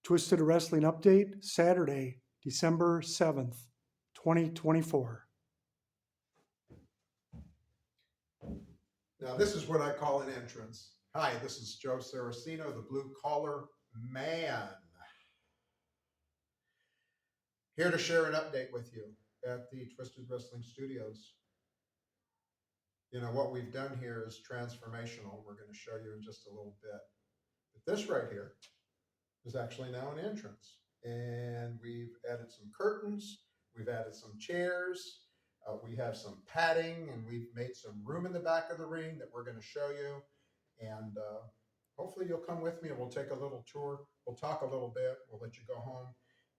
Twisted Wrestling Update, Saturday, December 7th, 2024. Now, this is what I call an entrance. Hi, this is Joe Saraceno, the Blue Collar Man. Here to share an update with you at the Twisted Wrestling Studios. You know, what we've done here is transformational. We're going to show you in just a little bit. But this right here is actually now an entrance. And we've added some curtains, we've added some chairs, we have some padding, and we've made some room in the back of the ring that we're going to show you. And hopefully you'll come with me and we'll take a little tour. We'll talk a little bit. We'll let you go home.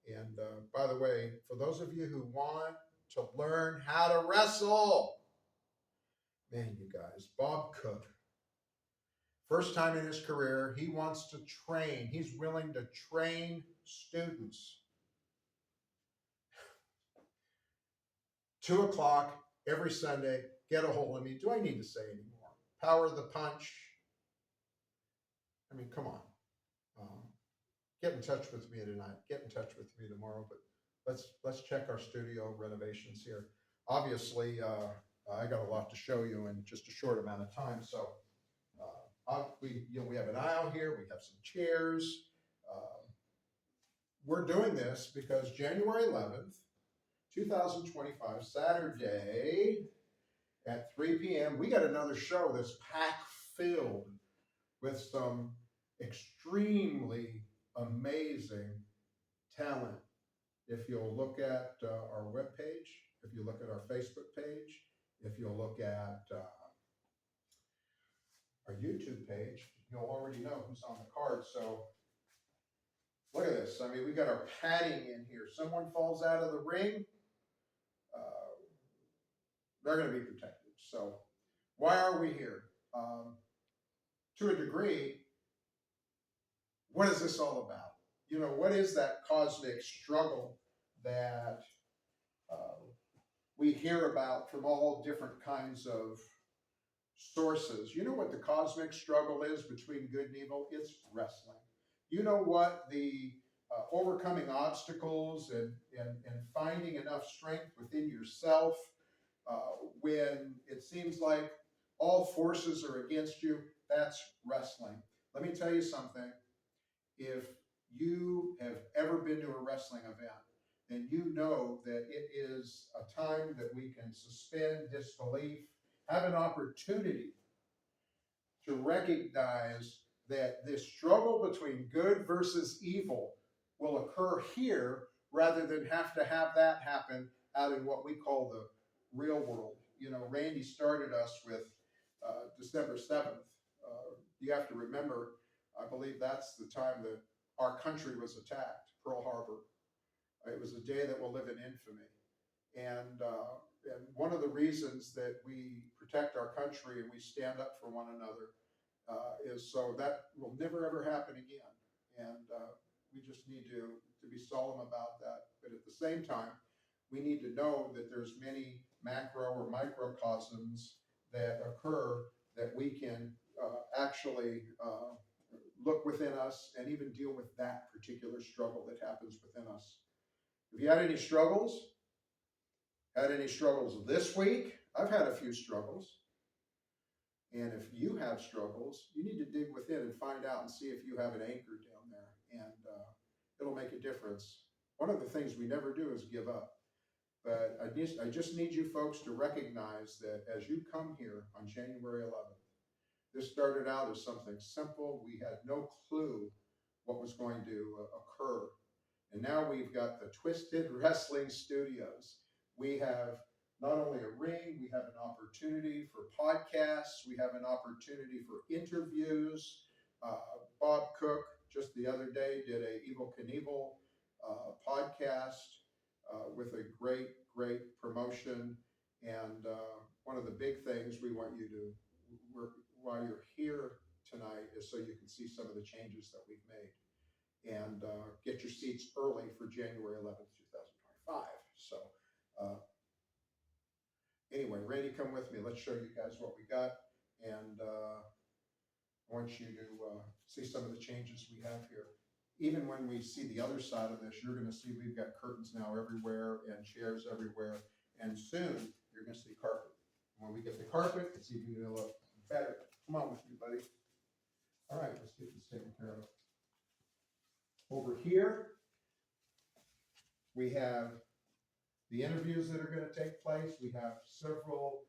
And by the way, for those of you who want to learn how to wrestle, man, you guys, Bob Cook, first time in his career, he wants to train. He's willing to train students. 2 o'clock every Sunday. Get a hold of me. Do I need to say anymore? Power of the punch. I mean, come on. Get in touch with me tonight. Get in touch with me tomorrow. But let's check our studio renovations here. Obviously, I got a lot to show you in just a short amount of time. So we have an aisle here. We have some chairs. We're doing this because January 11th, 2025, Saturday at 3 p.m., we got another show that's packed filled with some extremely amazing talent. If you'll look at our webpage, if you look at our Facebook page, if you'll look at our YouTube page, you'll already know who's on the card. So look at this. I mean, we got our padding in here. Someone falls out of the ring, they're going to be protected. So why are we here? To a degree, what is this all about? You know, what is that cosmic struggle that we hear about from all different kinds of sources? You know what the cosmic struggle is between good and evil? It's wrestling. You know what the overcoming obstacles and finding enough strength within yourself when it seems like all forces are against you, that's wrestling. Let me tell you something. If you have ever been to a wrestling event, then you know that it is a time that we can suspend disbelief, have an opportunity to recognize that this struggle between good versus evil will occur here rather than have to have that happen out in what we call the real world. You know, Randy started us with December 7th. You have to remember, I believe that's the time that our country was attacked, Pearl Harbor. It was a day that will live in infamy. And one of the reasons that we protect our country and we stand up for one another is so that will never ever happen again. And we just need to be solemn about that. But at the same time, we need to know that there's many macro or microcosms that occur that we can actually look within us and even deal with that particular struggle that happens within us. Have you had any struggles? Had any struggles this week? I've had a few struggles. And if you have struggles, you need to dig within and find out and see if you have an anchor down there. And it'll make a difference. One of the things we never do is give up. But I just need you folks to recognize that as you come here on January 11th, this started out as something simple. We had no clue what was going to occur. And now we've got the Twisted Wrestling Studios. We have not only a ring, we have an opportunity for podcasts, we have an opportunity for interviews. Bob Cook just the other day did a Evel Knievel podcast with a great promotion. And one of the big things we want you to, while you're here tonight, is so you can see some of the changes that we've made. And get your seats early for January 11th, 2025. So anyway, Randy, come with me. Let's show you guys what we got. And I want you to see some of the changes we have here. even when we see the other side of this, you're gonna see we've got curtains now everywhere and chairs everywhere. And soon, you're gonna see carpet. When we get the carpet, it's even gonna look better. Come on with me, buddy. All right, let's get this taken care of. Over here, we have the interviews that are gonna take place. We have several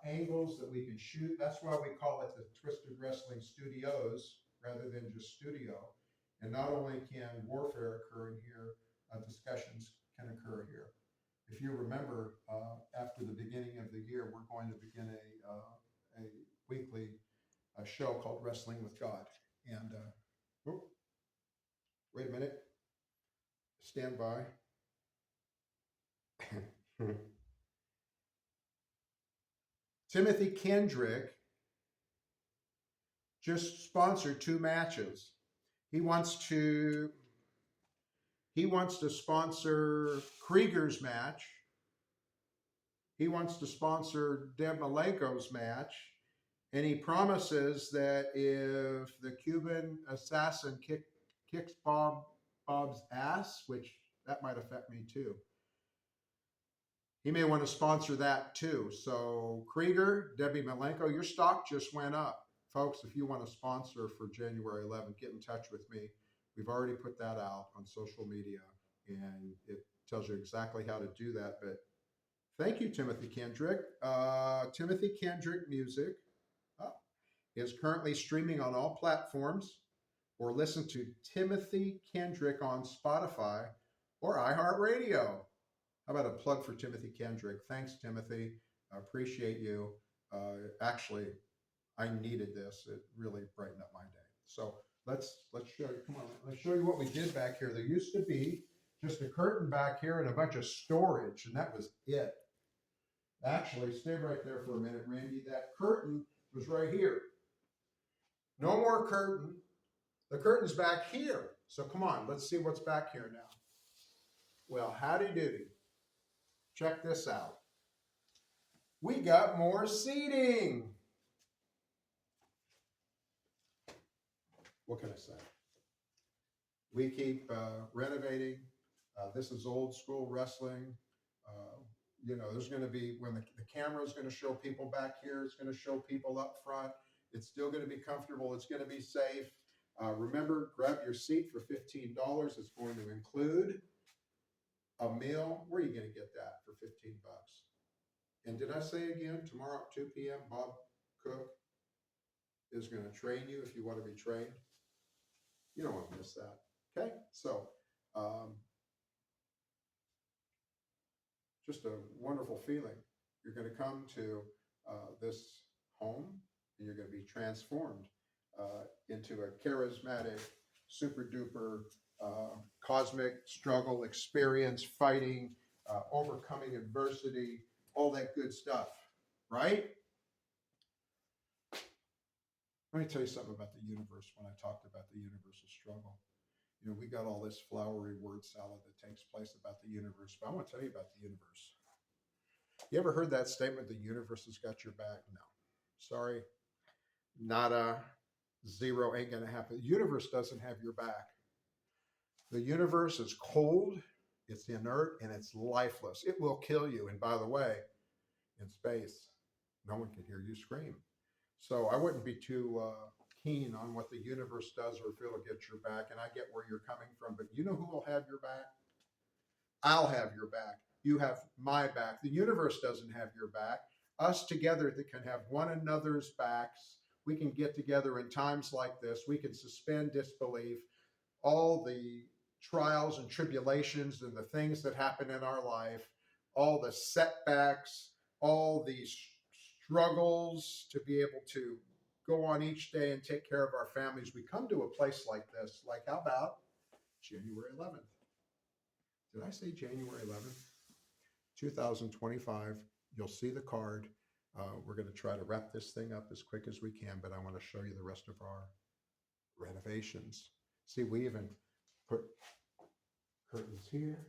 angles that we can shoot. That's why we call it the Twisted Wrestling Studios rather than just studio. And not only can warfare occur in here, discussions can occur here. If you remember, after the beginning of the year, we're going to begin a weekly show called Wrestling with God. And wait a minute, stand by. Timothy Kendrick just sponsored 2 matches. He wants to sponsor Krieger's match. He wants to sponsor Deb Malenko's match. And he promises that if the Cuban assassin kicks Bob's ass, which that might affect me too, he may want to sponsor that too. So Krieger, Debbie Malenko, your stock just went up. Folks, if you want to sponsor for January 11th, get in touch with me. We've already put that out on social media, and it tells you exactly how to do that. But thank you, Timothy Kendrick. Timothy Kendrick Music is currently streaming on all platforms, or listen to Timothy Kendrick on Spotify or iHeartRadio. How about a plug for Timothy Kendrick? Thanks, Timothy. I appreciate you. Actually, I needed this. It really brightened up my day. So let's show you. Come on, let's show you what we did back here. There used to be just a curtain back here and a bunch of storage, and that was it. Actually, stay right there for a minute, Randy. That curtain was right here. No more curtain. The curtain's back here. So come on, let's see what's back here now. Well, howdy doody. Check this out. We got more seating. What can I say? We keep renovating. This is old school wrestling. There's going to be, when the camera is going to show people back here, it's going to show people up front. It's still going to be comfortable. It's going to be safe. Remember, grab your seat for $15. It's going to include a meal. Where are you going to get that for 15 bucks? And did I say again, tomorrow at 2 p.m., Bob Cook is going to train you if you want to be trained. You don't want to miss that. Okay? So, just a wonderful feeling. You're going to come to this home and you're going to be transformed into a charismatic, super duper cosmic struggle, experience, fighting, overcoming adversity, all that good stuff, right? Let me tell you something about the universe when I talked about the universal struggle. We got all this flowery word salad that takes place about the universe, but I want to tell you about the universe. You ever heard that statement, the universe has got your back? No. Sorry. Nada. Zero ain't going to happen. The universe doesn't have your back. The universe is cold, it's inert, and it's lifeless. It will kill you. And by the way, in space, no one can hear you scream. So I wouldn't be too keen on what the universe does or if it'll get your back. And I get where you're coming from, but you know who will have your back? I'll have your back. You have my back. The universe doesn't have your back. Us together that can have one another's backs. We can get together in times like this. We can suspend disbelief. All the trials and tribulations and the things that happen in our life, all the setbacks, all the struggles to be able to go on each day and take care of our families. We come to a place like this, like how about January 11th? Did I say January 11th? 2025. You'll see the card. We're going to try to wrap this thing up as quick as we can, but I want to show you the rest of our renovations. See, we even put curtains here.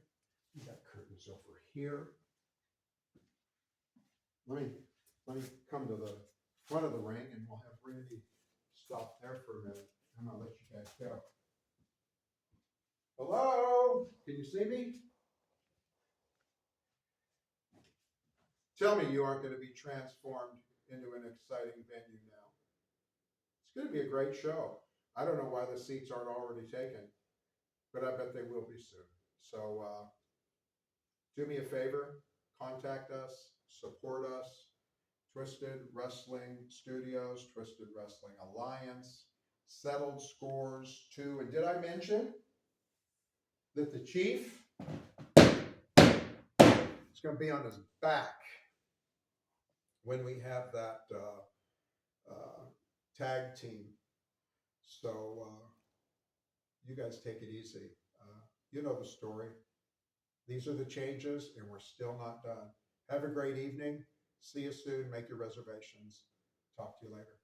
We got curtains over here. Let me come to the front of the ring and we'll have Randy stop there for a minute and I'll let you guys go. Hello? Can you see me? Tell me you aren't going to be transformed into an exciting venue now. It's going to be a great show. I don't know why the seats aren't already taken, but I bet they will be soon. So do me a favor, contact us, support us. Twisted Wrestling Studios, Twisted Wrestling Alliance, settled scores 2. And did I mention that the chief is going to be on his back when we have that tag team? So you guys take it easy. You know the story. These are the changes, and we're still not done. Have a great evening. See you soon. Make your reservations. Talk to you later.